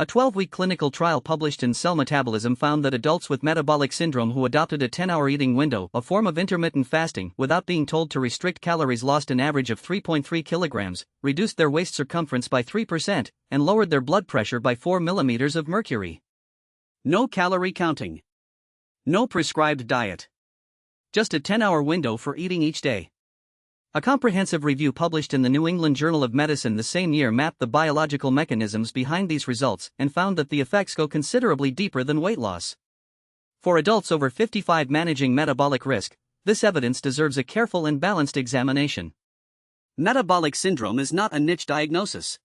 A 12-week clinical trial published in Cell Metabolism found that adults with metabolic syndrome who adopted a 10-hour eating window, a form of intermittent fasting, without being told to restrict calories, lost an average of 3.3 kilograms, reduced their waist circumference by 3%, and lowered their blood pressure by 4 millimeters of mercury. No calorie counting. No prescribed diet. Just a 10-hour window for eating each day. A comprehensive review published in the New England Journal of Medicine the same year mapped the biological mechanisms behind these results and found that the effects go considerably deeper than weight loss. For adults over 55 managing metabolic risk, this evidence deserves a careful and balanced examination. Metabolic syndrome is not a niche diagnosis.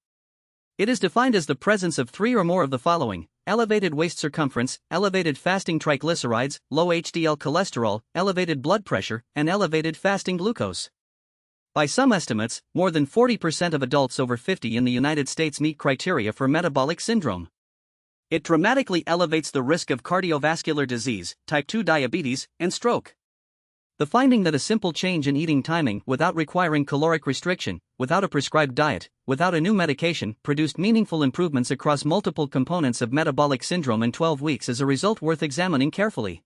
It is defined as the presence of 3 or more of the following: elevated waist circumference, elevated fasting triglycerides, low HDL cholesterol, elevated blood pressure, and elevated fasting glucose. By some estimates, more than 40% of adults over 50 in the United States meet criteria for metabolic syndrome. It dramatically elevates the risk of cardiovascular disease, type 2 diabetes, and stroke. The finding that a simple change in eating timing without requiring caloric restriction, without a prescribed diet, without a new medication, produced meaningful improvements across multiple components of metabolic syndrome in 12 weeks is a result worth examining carefully.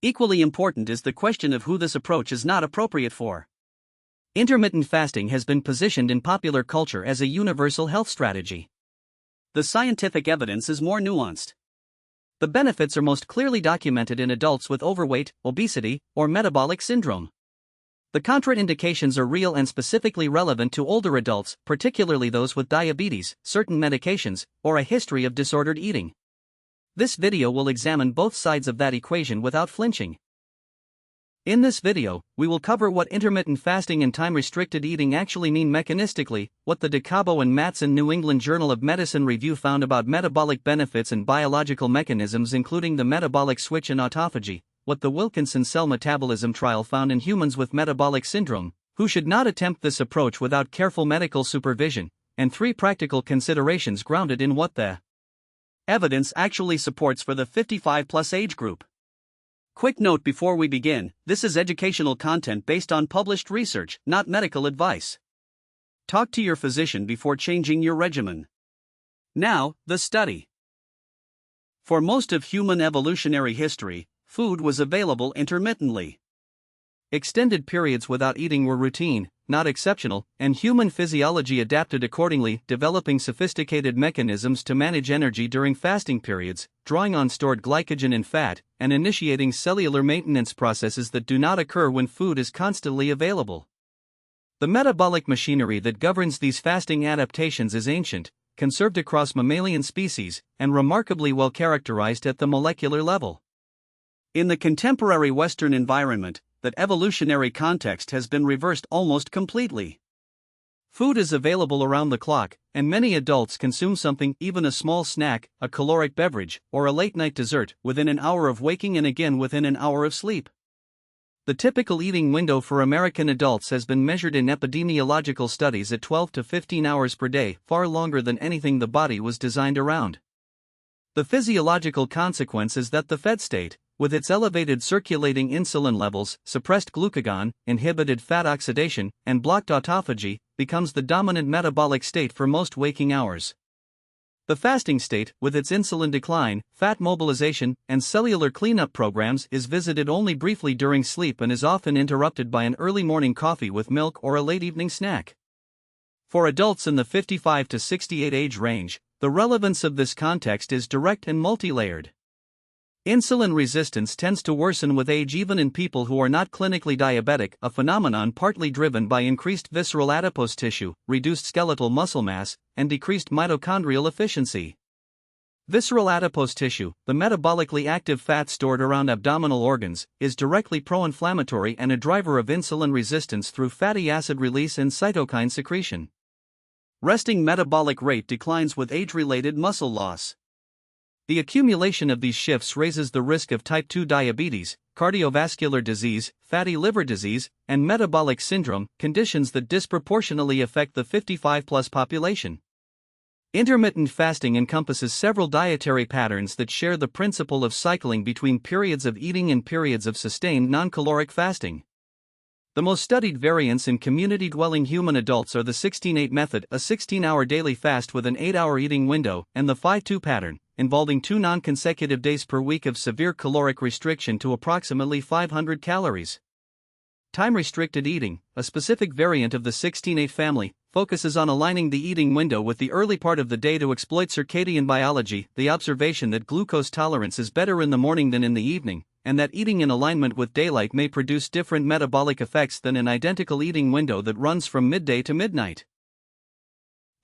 Equally important is the question of who this approach is not appropriate for. Intermittent fasting has been positioned in popular culture as a universal health strategy. The scientific evidence is more nuanced. The benefits are most clearly documented in adults with overweight, obesity, or metabolic syndrome. The contraindications are real and specifically relevant to older adults, particularly those with diabetes, certain medications, or a history of disordered eating. This video will examine both sides of that equation without flinching. In this video, we will cover what intermittent fasting and time-restricted eating actually mean mechanistically, what the DeCabo and Matson New England Journal of Medicine review found about metabolic benefits and biological mechanisms including the metabolic switch and autophagy, what the Wilkinson Cell Metabolism trial found in humans with metabolic syndrome, who should not attempt this approach without careful medical supervision, and 3 practical considerations grounded in what the evidence actually supports for the 55-plus age group. Quick note before we begin: this is educational content based on published research, not medical advice. Talk to your physician before changing your regimen. Now, the study. For most of human evolutionary history, food was available intermittently. Extended periods without eating were routine, not exceptional, and human physiology adapted accordingly, developing sophisticated mechanisms to manage energy during fasting periods, drawing on stored glycogen and fat, and initiating cellular maintenance processes that do not occur when food is constantly available. The metabolic machinery that governs these fasting adaptations is ancient, conserved across mammalian species, and remarkably well characterized at the molecular level. In the contemporary Western environment, that evolutionary context has been reversed almost completely. Food is available around the clock, and many adults consume something, even a small snack, a caloric beverage, or a late-night dessert, within an hour of waking and again within an hour of sleep. The typical eating window for American adults has been measured in epidemiological studies at 12 to 15 hours per day, far longer than anything the body was designed around. The physiological consequence is that the fed state, with its elevated circulating insulin levels, suppressed glucagon, inhibited fat oxidation, and blocked autophagy, becomes the dominant metabolic state for most waking hours. The fasting state, with its insulin decline, fat mobilization, and cellular cleanup programs, is visited only briefly during sleep and is often interrupted by an early morning coffee with milk or a late evening snack. For adults in the 55 to 68 age range, the relevance of this context is direct and multi-layered. Insulin resistance tends to worsen with age even in people who are not clinically diabetic, a phenomenon partly driven by increased visceral adipose tissue, reduced skeletal muscle mass, and decreased mitochondrial efficiency. Visceral adipose tissue, the metabolically active fat stored around abdominal organs, is directly pro-inflammatory and a driver of insulin resistance through fatty acid release and cytokine secretion. Resting metabolic rate declines with age-related muscle loss. The accumulation of these shifts raises the risk of type 2 diabetes, cardiovascular disease, fatty liver disease, and metabolic syndrome, conditions that disproportionately affect the 55-plus population. Intermittent fasting encompasses several dietary patterns that share the principle of cycling between periods of eating and periods of sustained non-caloric fasting. The most studied variants in community-dwelling human adults are the 16-8 method, a 16-hour daily fast with an 8-hour eating window, and the 5-2 pattern, involving 2 non-consecutive days per week of severe caloric restriction to approximately 500 calories. Time-restricted eating, a specific variant of the 16-8 family, focuses on aligning the eating window with the early part of the day to exploit circadian biology, the observation that glucose tolerance is better in the morning than in the evening, and that eating in alignment with daylight may produce different metabolic effects than an identical eating window that runs from midday to midnight.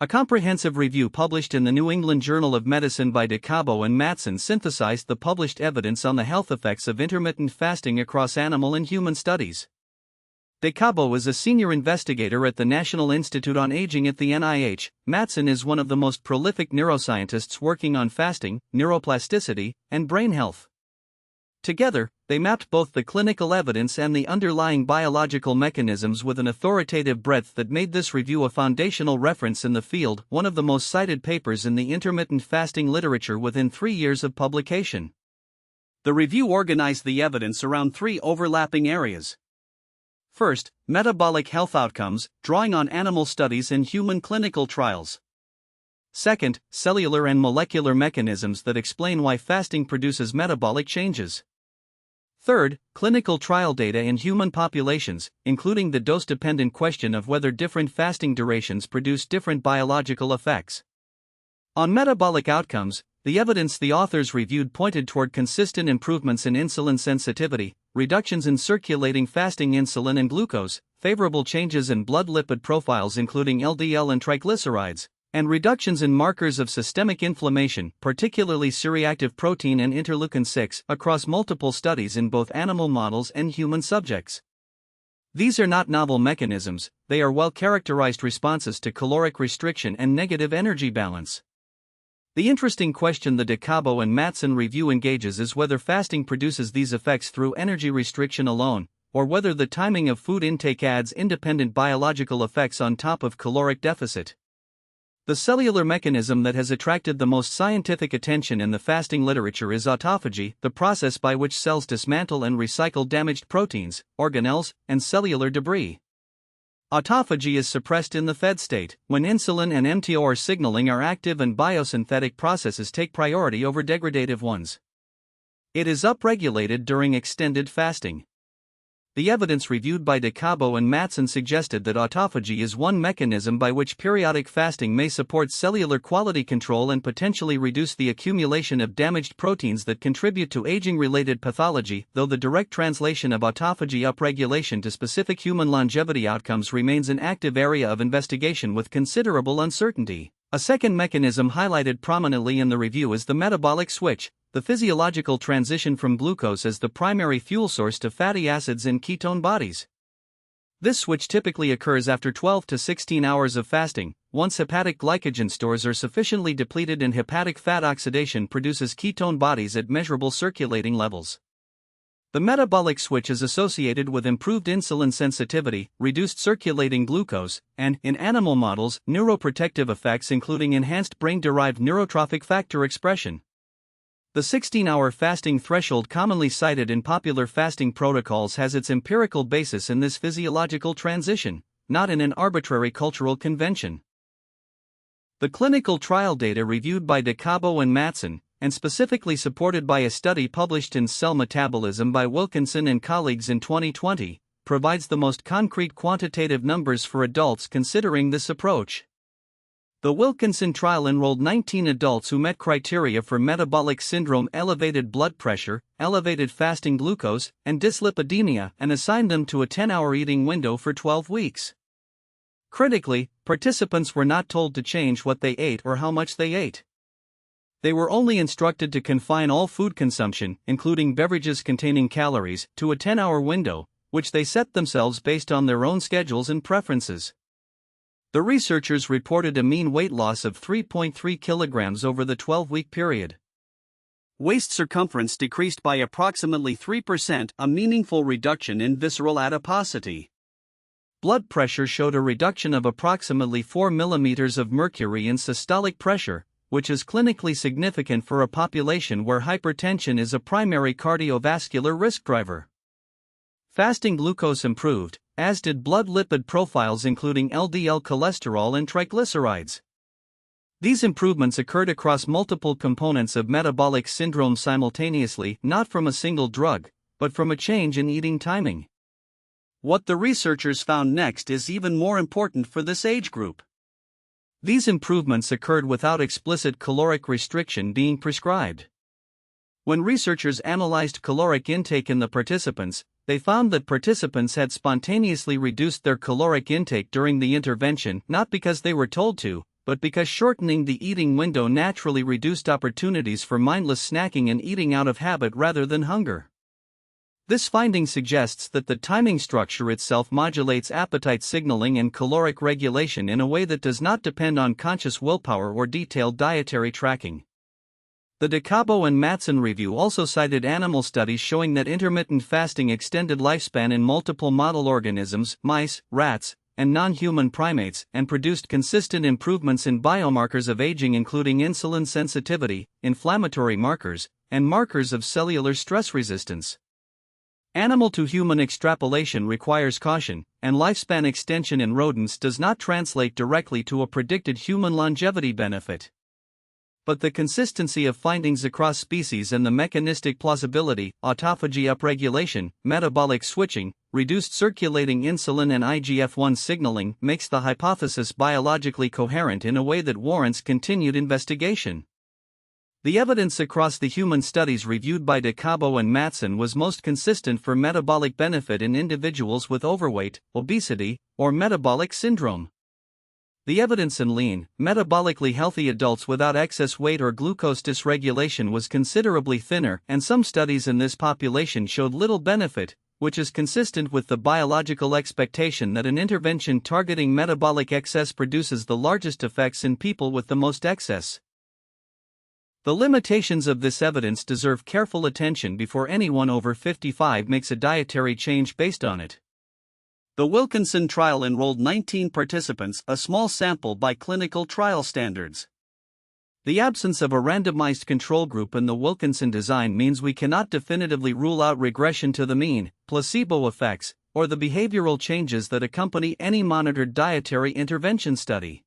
A comprehensive review published in the New England Journal of Medicine by DeCabo and Matson synthesized the published evidence on the health effects of intermittent fasting across animal and human studies. DeCabo is a senior investigator at the National Institute on Aging at the NIH. Matson is one of the most prolific neuroscientists working on fasting, neuroplasticity, and brain health. Together, they mapped both the clinical evidence and the underlying biological mechanisms with an authoritative breadth that made this review a foundational reference in the field, one of the most cited papers in the intermittent fasting literature within 3 years of publication. The review organized the evidence around 3 overlapping areas. First, metabolic health outcomes, drawing on animal studies and human clinical trials. Second, cellular and molecular mechanisms that explain why fasting produces metabolic changes. Third, clinical trial data in human populations, including the dose-dependent question of whether different fasting durations produce different biological effects. On metabolic outcomes, the evidence the authors reviewed pointed toward consistent improvements in insulin sensitivity, reductions in circulating fasting insulin and glucose, favorable changes in blood lipid profiles including LDL and triglycerides, and reductions in markers of systemic inflammation, particularly C-reactive protein and interleukin-6, across multiple studies in both animal models and human subjects. These are not novel mechanisms, they are well-characterized responses to caloric restriction and negative energy balance. The interesting question the DeCabo and Matson review engages is whether fasting produces these effects through energy restriction alone, or whether the timing of food intake adds independent biological effects on top of caloric deficit. The cellular mechanism that has attracted the most scientific attention in the fasting literature is autophagy, the process by which cells dismantle and recycle damaged proteins, organelles, and cellular debris. Autophagy is suppressed in the fed state, when insulin and mTOR signaling are active and biosynthetic processes take priority over degradative ones. It is upregulated during extended fasting. The evidence reviewed by DeCabo and Matson suggested that autophagy is one mechanism by which periodic fasting may support cellular quality control and potentially reduce the accumulation of damaged proteins that contribute to aging-related pathology, though the direct translation of autophagy upregulation to specific human longevity outcomes remains an active area of investigation with considerable uncertainty. A second mechanism highlighted prominently in the review is the metabolic switch, the physiological transition from glucose as the primary fuel source to fatty acids in ketone bodies. This switch typically occurs after 12 to 16 hours of fasting, once hepatic glycogen stores are sufficiently depleted and hepatic fat oxidation produces ketone bodies at measurable circulating levels. The metabolic switch is associated with improved insulin sensitivity, reduced circulating glucose, and, in animal models, neuroprotective effects including enhanced brain-derived neurotrophic factor expression. The 16-hour fasting threshold commonly cited in popular fasting protocols has its empirical basis in this physiological transition, not in an arbitrary cultural convention. The clinical trial data reviewed by DeCabo and Matson, and specifically supported by a study published in Cell Metabolism by Wilkinson and colleagues in 2020, provides the most concrete quantitative numbers for adults considering this approach. The Wilkinson trial enrolled 19 adults who met criteria for metabolic syndrome, elevated blood pressure, elevated fasting glucose, and dyslipidemia, and assigned them to a 10-hour eating window for 12 weeks. Critically, participants were not told to change what they ate or how much they ate. They were only instructed to confine all food consumption, including beverages containing calories, to a 10-hour window, which they set themselves based on their own schedules and preferences. The researchers reported a mean weight loss of 3.3 kilograms over the 12-week period. Waist circumference decreased by approximately 3%, a meaningful reduction in visceral adiposity. Blood pressure showed a reduction of approximately 4 mm of mercury in systolic pressure, which is clinically significant for a population where hypertension is a primary cardiovascular risk driver. Fasting glucose improved, as did blood lipid profiles including LDL cholesterol and triglycerides. These improvements occurred across multiple components of metabolic syndrome simultaneously, not from a single drug, but from a change in eating timing. What the researchers found next is even more important for this age group. These improvements occurred without explicit caloric restriction being prescribed. When researchers analyzed caloric intake in the participants, they found that participants had spontaneously reduced their caloric intake during the intervention not because they were told to, but because shortening the eating window naturally reduced opportunities for mindless snacking and eating out of habit rather than hunger. This finding suggests that the timing structure itself modulates appetite signaling and caloric regulation in a way that does not depend on conscious willpower or detailed dietary tracking. The DeCabo and Mattson review also cited animal studies showing that intermittent fasting extended lifespan in multiple model organisms, mice, rats, and non-human primates, and produced consistent improvements in biomarkers of aging including insulin sensitivity, inflammatory markers, and markers of cellular stress resistance. Animal-to-human extrapolation requires caution, and lifespan extension in rodents does not translate directly to a predicted human longevity benefit. But the consistency of findings across species and the mechanistic plausibility, autophagy upregulation, metabolic switching, reduced circulating insulin and IGF-1 signaling makes the hypothesis biologically coherent in a way that warrants continued investigation. The evidence across the human studies reviewed by DeCabo and Mattson was most consistent for metabolic benefit in individuals with overweight, obesity, or metabolic syndrome. The evidence in lean, metabolically healthy adults without excess weight or glucose dysregulation was considerably thinner, and some studies in this population showed little benefit, which is consistent with the biological expectation that an intervention targeting metabolic excess produces the largest effects in people with the most excess. The limitations of this evidence deserve careful attention before anyone over 55 makes a dietary change based on it. The Wilkinson trial enrolled 19 participants, a small sample by clinical trial standards. The absence of a randomized control group in the Wilkinson design means we cannot definitively rule out regression to the mean, placebo effects, or the behavioral changes that accompany any monitored dietary intervention study.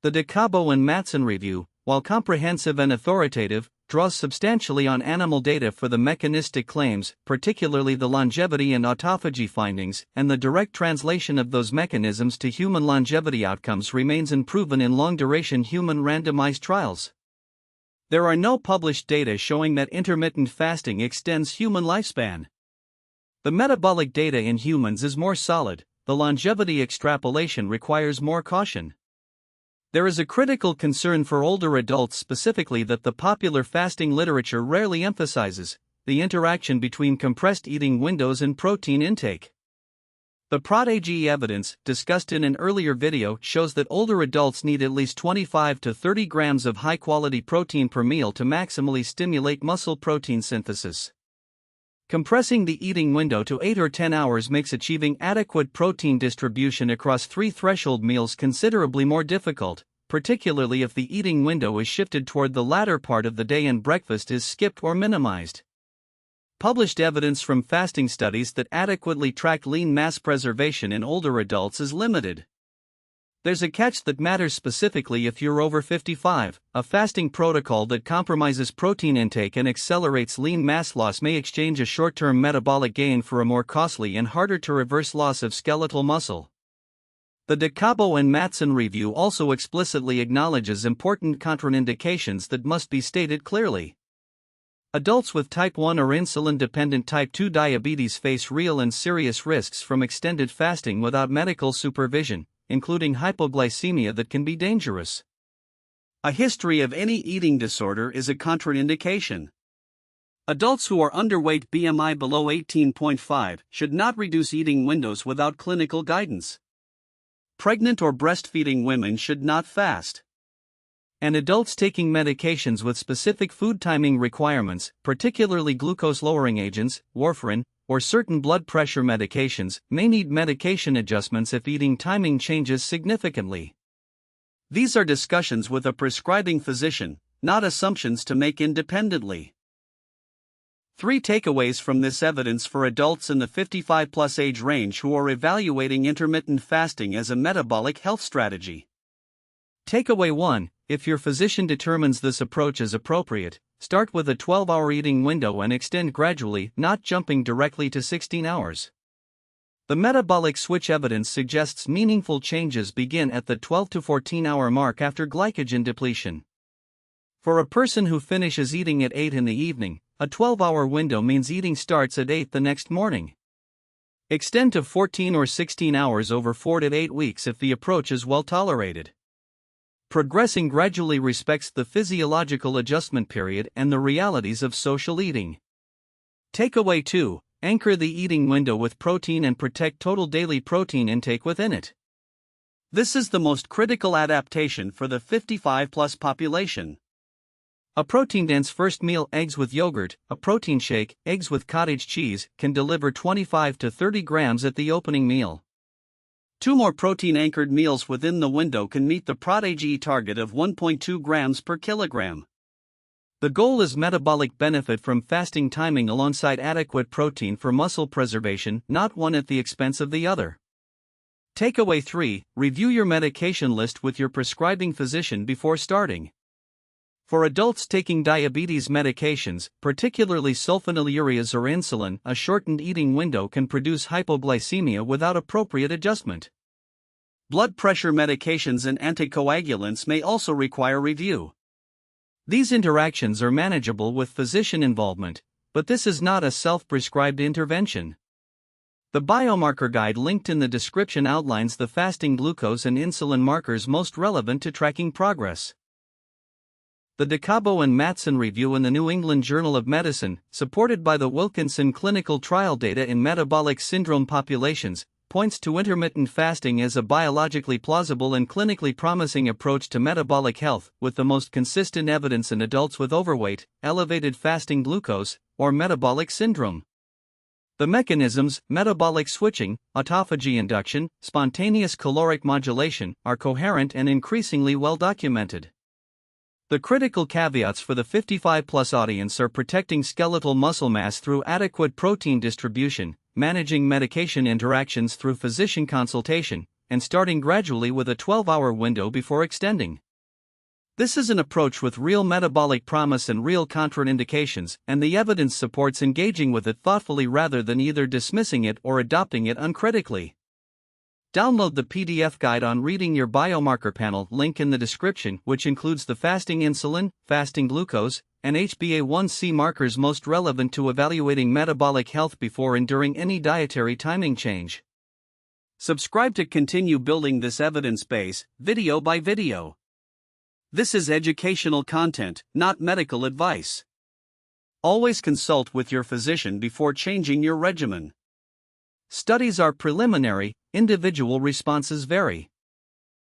The DeCabo and Mattson review, while comprehensive and authoritative, draws substantially on animal data for the mechanistic claims, particularly the longevity and autophagy findings, and the direct translation of those mechanisms to human longevity outcomes remains unproven in long-duration human randomized trials. There are no published data showing that intermittent fasting extends human lifespan. The metabolic data in humans is more solid, the longevity extrapolation requires more caution. There is a critical concern for older adults specifically that the popular fasting literature rarely emphasizes: the interaction between compressed eating windows and protein intake. The PROD-AGE evidence, discussed in an earlier video, shows that older adults need at least 25 to 30 grams of high-quality protein per meal to maximally stimulate muscle protein synthesis. Compressing the eating window to 8 or 10 hours makes achieving adequate protein distribution across 3 threshold meals considerably more difficult, particularly if the eating window is shifted toward the latter part of the day and breakfast is skipped or minimized. Published evidence from fasting studies that adequately track lean mass preservation in older adults is limited. There's a catch that matters specifically if you're over 55. A fasting protocol that compromises protein intake and accelerates lean mass loss may exchange a short-term metabolic gain for a more costly and harder-to-reverse loss of skeletal muscle. The DeCabo and Mattson review also explicitly acknowledges important contraindications that must be stated clearly. Adults with type 1 or insulin-dependent type 2 diabetes face real and serious risks from extended fasting without medical supervision, including hypoglycemia that can be dangerous. A history of any eating disorder is a contraindication. Adults who are underweight, BMI below 18.5, should not reduce eating windows without clinical guidance. Pregnant or breastfeeding women should not fast. And adults taking medications with specific food timing requirements, particularly glucose-lowering agents, warfarin, or certain blood pressure medications, may need medication adjustments if eating timing changes significantly. These are discussions with a prescribing physician, not assumptions to make independently. 3 takeaways from this evidence for adults in the 55-plus age range who are evaluating intermittent fasting as a metabolic health strategy. Takeaway 1: if your physician determines this approach is appropriate, start with a 12-hour eating window and extend gradually, not jumping directly to 16 hours. The metabolic switch evidence suggests meaningful changes begin at the 12 to 14-hour mark after glycogen depletion. For a person who finishes eating at 8 in the evening, a 12-hour window means eating starts at 8 the next morning. Extend to 14 or 16 hours over 4 to 8 weeks if the approach is well tolerated. Progressing gradually respects the physiological adjustment period and the realities of social eating. Takeaway 2: anchor the eating window with protein and protect total daily protein intake within it. This is the most critical adaptation for the 55-plus population. A protein-dense first meal, eggs with yogurt, a protein shake, eggs with cottage cheese, can deliver 25 to 30 grams at the opening meal. 2 more protein-anchored meals within the window can meet the PROT-AGE target of 1.2 grams per kilogram. The goal is metabolic benefit from fasting timing alongside adequate protein for muscle preservation, not one at the expense of the other. Takeaway 3: review your medication list with your prescribing physician before starting. For adults taking diabetes medications, particularly sulfonylureas or insulin, a shortened eating window can produce hypoglycemia without appropriate adjustment. Blood pressure medications and anticoagulants may also require review. These interactions are manageable with physician involvement, but this is not a self-prescribed intervention. The biomarker guide linked in the description outlines the fasting glucose and insulin markers most relevant to tracking progress. The DeCabo and Matson review in the New England Journal of Medicine, supported by the Wilkinson clinical trial data in metabolic syndrome populations, points to intermittent fasting as a biologically plausible and clinically promising approach to metabolic health, with the most consistent evidence in adults with overweight, elevated fasting glucose, or metabolic syndrome. The mechanisms, metabolic switching, autophagy induction, spontaneous caloric modulation, are coherent and increasingly well documented. The critical caveats for the 55-plus audience are protecting skeletal muscle mass through adequate protein distribution, managing medication interactions through physician consultation, and starting gradually with a 12-hour window before extending. This is an approach with real metabolic promise and real contraindications, and the evidence supports engaging with it thoughtfully rather than either dismissing it or adopting it uncritically. Download the PDF guide on reading your biomarker panel link in the description, which includes the fasting insulin, fasting glucose, and HbA1c markers most relevant to evaluating metabolic health before and during any dietary timing change. Subscribe to continue building this evidence base, video by video. This is educational content, not medical advice. Always consult with your physician before changing your regimen. Studies are preliminary, individual responses vary.